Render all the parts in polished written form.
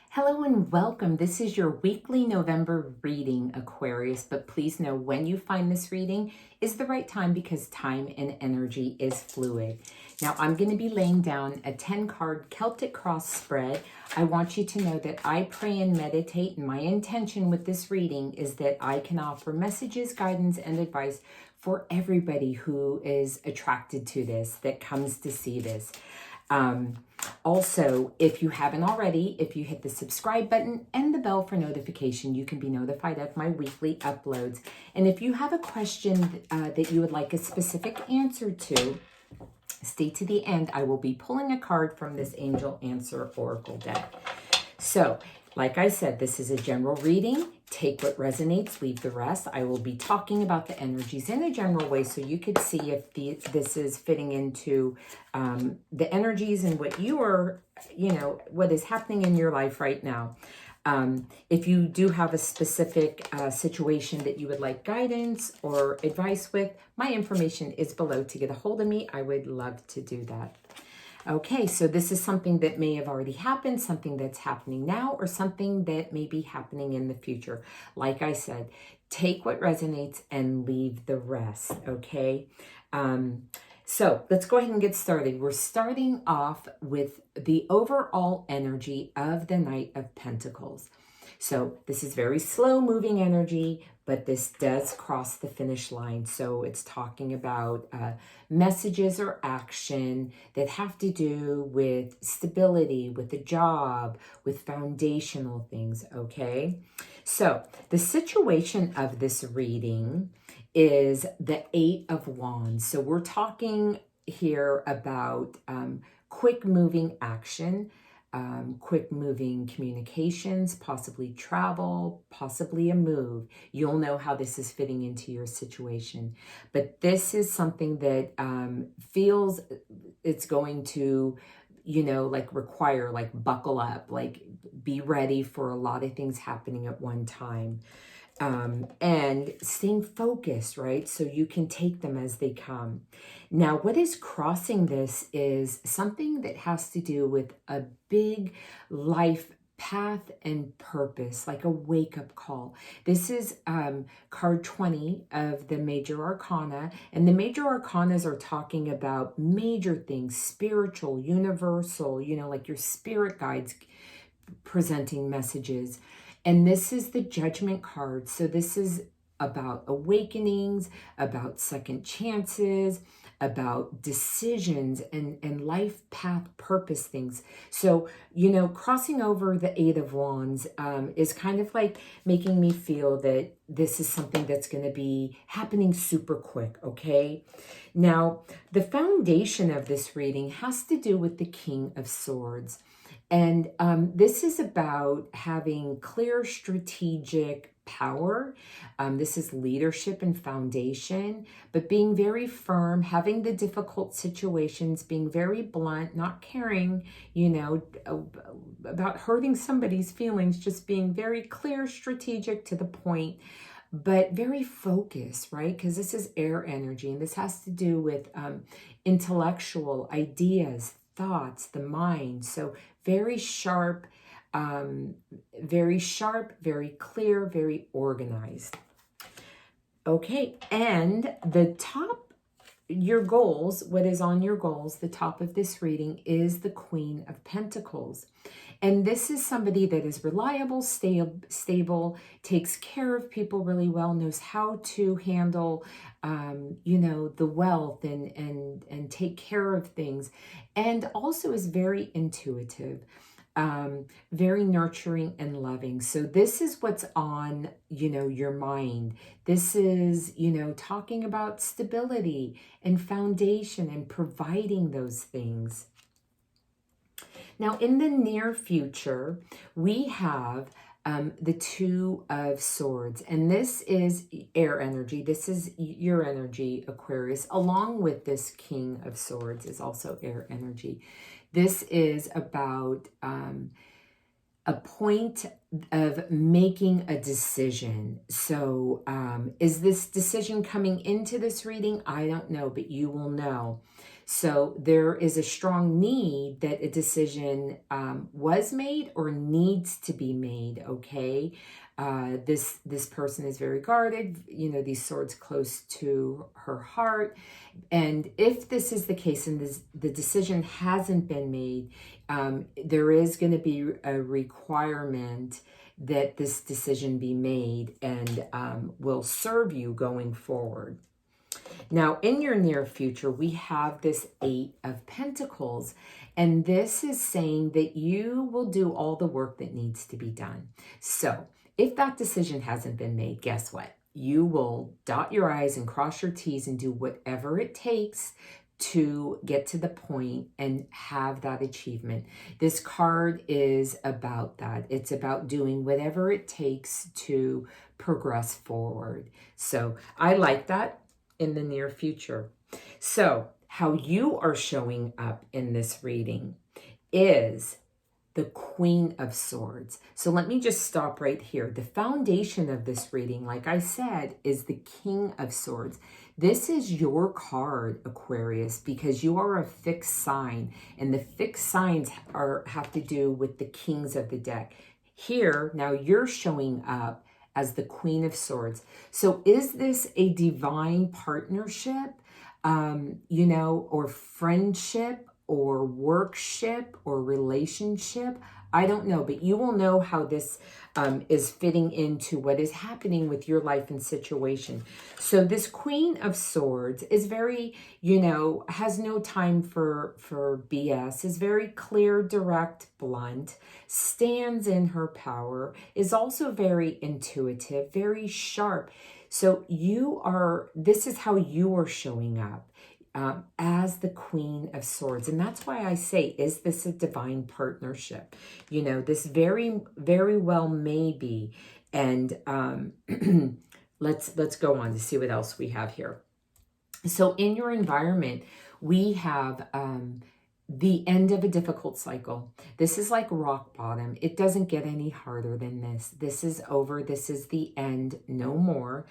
Hello and welcome. This is your weekly November reading, Aquarius, but please know when you find this reading is the right time because time and energy is fluid. Now, I'm going to be laying down a 10-card Celtic cross spread. I want you to know that I pray and meditate, and my intention with this reading is that I can offer messages, guidance, and advice for everybody who is attracted to this, that comes to see this. Also, if you haven't already, if you hit the subscribe button and the bell for notification, you can be notified of my weekly uploads. And if you have a question that you would like a specific answer to, stay to the end. I will be pulling a card from this Angel Answer Oracle deck. So, like I said, this is a general reading. Take what resonates, leave the rest. I will be talking about the energies in a general way so you could see if this is fitting into the energies and what you are, what is happening in your life right now. If you do have a specific situation that you would like guidance or advice with, my information is below to get a hold of me. I would love to do that. Okay, so this is something that may have already happened, something that's happening now, or something that may be happening in the future. Like I said, take what resonates and leave the rest, okay? So let's go ahead and get started. We're starting off with the overall energy of the Knight of Pentacles. So this is very slow moving energy, but this does cross the finish line. So it's talking about messages or action that have to do with stability, with the job, with foundational things, okay? So the situation of this reading is the 8 of Wands. So we're talking here about quick moving action, quick moving communications, possibly travel, possibly a move. You'll know how this is fitting into your situation. But this is something that feels it's going to, require, buckle up, be ready for a lot of things happening at one time. And staying focused, right? So you can take them as they come. Now, what is crossing this is something that has to do with a big life path and purpose, like a wake-up call. This is card 20 of the Major Arcana, and the Major Arcanas are talking about major things, spiritual, universal, like your spirit guides presenting messages. And this is the Judgment card. So this is about awakenings, about second chances, about decisions and life path purpose things. So, crossing over the 8 of Wands is kind of like making me feel that this is something that's going to be happening super quick, okay? Now, the foundation of this reading has to do with the King of Swords. And this is about having clear strategic power. This is leadership and foundation, but being very firm, having the difficult situations, being very blunt, not caring, about hurting somebody's feelings, just being very clear, strategic, to the point, but very focused, right? Because this is air energy, and this has to do with intellectual ideas, thoughts, the mind. So very sharp, very clear, very organized. Okay, and your goals, what is on your goals, the top of this reading is the Queen of Pentacles. And this is somebody that is reliable, stable, takes care of people really well, knows how to handle, the wealth and take care of things, and also is very intuitive, very nurturing and loving. So this is what's on, your mind. This is, talking about stability and foundation and providing those things. Now, in the near future, we have the Two of Swords, and this is air energy. This is your energy, Aquarius, along with this King of Swords is also air energy. This is about a point of making a decision. So is this decision coming into this reading? I don't know, but you will know. So there is a strong need that a decision was made or needs to be made, okay? This person is very guarded, you know, these swords close to her heart. And if this is the case and the decision hasn't been made, there is going to be a requirement that this decision be made and will serve you going forward. Now, in your near future, we have this 8 of Pentacles, and this is saying that you will do all the work that needs to be done. So if that decision hasn't been made, guess what? You will dot your I's and cross your T's and do whatever it takes to get to the point and have that achievement. This card is about that. It's about doing whatever it takes to progress forward. So I like that in the near future. So how you are showing up in this reading is the Queen of Swords. So let me just stop right here. The foundation of this reading, like I said, is the King of Swords. This is your card, Aquarius, because you are a fixed sign, and the fixed signs have to do with the kings of the deck. Here, now you're showing up as the Queen of Swords. So is this a divine partnership, you know, or friendship, or workship, or relationship? I don't know, but you will know how this is fitting into what is happening with your life and situation. So this Queen of Swords is very, you know, has no time for BS, is very clear, direct, blunt, stands in her power, is also very intuitive, very sharp. So this is how you are showing up. As the Queen of Swords. And that's why I say, is this a divine partnership? You know, this very, very well may be. And let's go on to see what else we have here. So in your environment, we have the end of a difficult cycle. This is like rock bottom. It doesn't get any harder than this. This is over. This is the end. No more.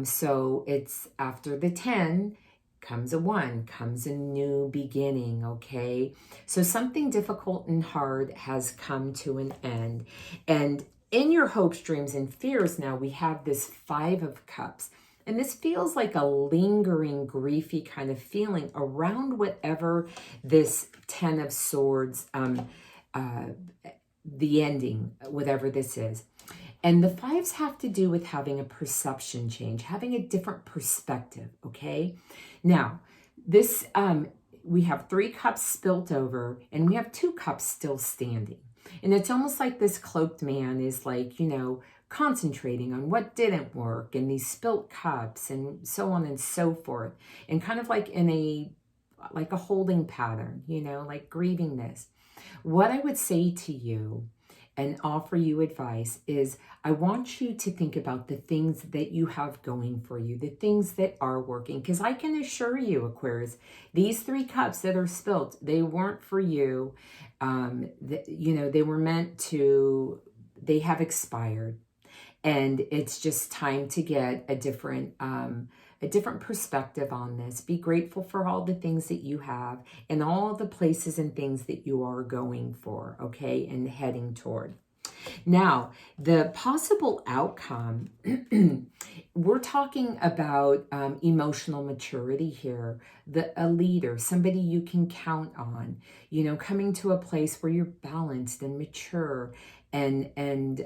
So it's after the 10, comes a 1, comes a new beginning, okay? So something difficult and hard has come to an end. And in your hopes, dreams, and fears now, we have this 5 of Cups. And this feels like a lingering, griefy kind of feeling around whatever this 10 of Swords, the ending, whatever this is. And the 5s have to do with having a perception change, having a different perspective, okay? Now, this, we have 3 cups spilt over, and we have 2 cups still standing. And it's almost like this cloaked man is like, you know, concentrating on what didn't work, and these spilt cups, and so on and so forth. And kind of like in a holding pattern, you know, like grieving this. What I would say to you and offer you advice is, I want you to think about the things that you have going for you, the things that are working. Because I can assure you, Aquarius, these 3 cups that are spilt, they weren't for you. You know, they were meant to, they have expired. And it's just time to get a different perspective on this. Be grateful for all the things that you have and all the places and things that you are going for, okay, and heading toward. Now, the possible outcome, we're talking about emotional maturity here, a leader, somebody you can count on, you know, coming to a place where you're balanced and mature and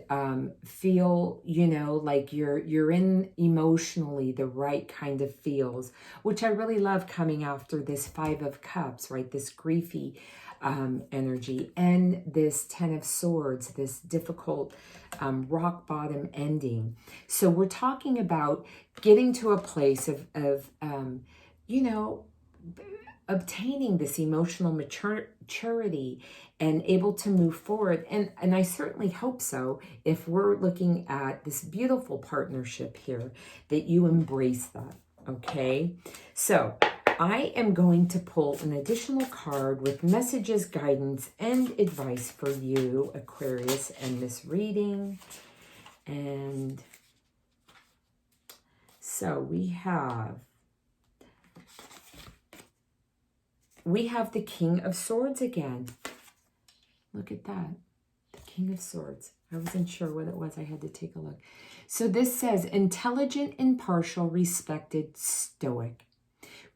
feel, you know, like you're in emotionally the right kind of feels, which I really love coming after this 5 of Cups, right? This griefy energy, and this 10 of Swords, this difficult rock bottom ending. So we're talking about getting to a place of you know, obtaining this emotional maturity and able to move forward. And I certainly hope so, if we're looking at this beautiful partnership here, that you embrace that, okay? So I am going to pull an additional card with messages, guidance, and advice for you, Aquarius, and this reading. And so we have the King of Swords again. Look at that. The King of Swords. I wasn't sure what it was. I had to take a look. So this says, intelligent, impartial, respected, stoic.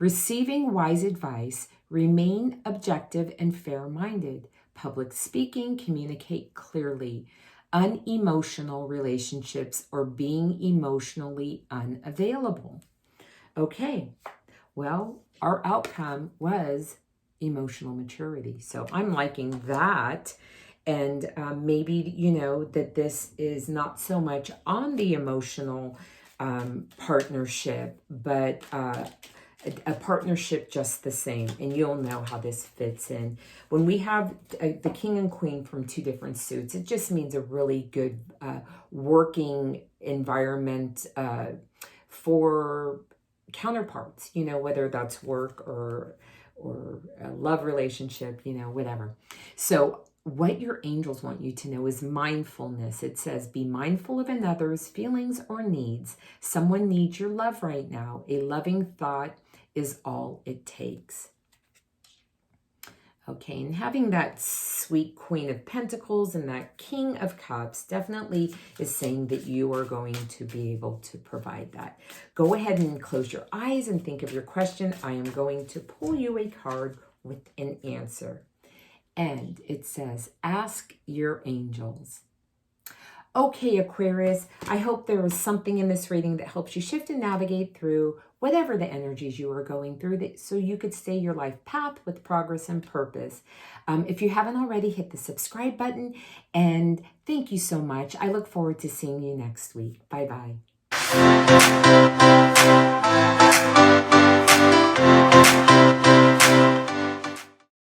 Receiving wise advice, remain objective and fair-minded. Public speaking, communicate clearly. Unemotional relationships or being emotionally unavailable. Okay, well, our outcome was emotional maturity. So I'm liking that. And maybe, you know, that this is not so much on the emotional partnership, but a partnership just the same. And you'll know how this fits in. When we have the king and queen from two different suits, it just means a really good working environment for counterparts, you know, whether that's work or a love relationship, you know, whatever. So what your angels want you to know is mindfulness. It says, be mindful of another's feelings or needs. Someone needs your love right now. A loving thought is all it takes. Okay, and having that sweet Queen of Pentacles and that King of Cups definitely is saying that you are going to be able to provide that. Go ahead and close your eyes and think of your question. I am going to pull you a card with an answer. And it says, ask your angels. Okay, Aquarius, I hope there was something in this reading that helps you shift and navigate through whatever the energies you are going through, so you could stay your life path with progress and purpose. If you haven't already, hit the subscribe button, and thank you so much. I look forward to seeing you next week. Bye-bye.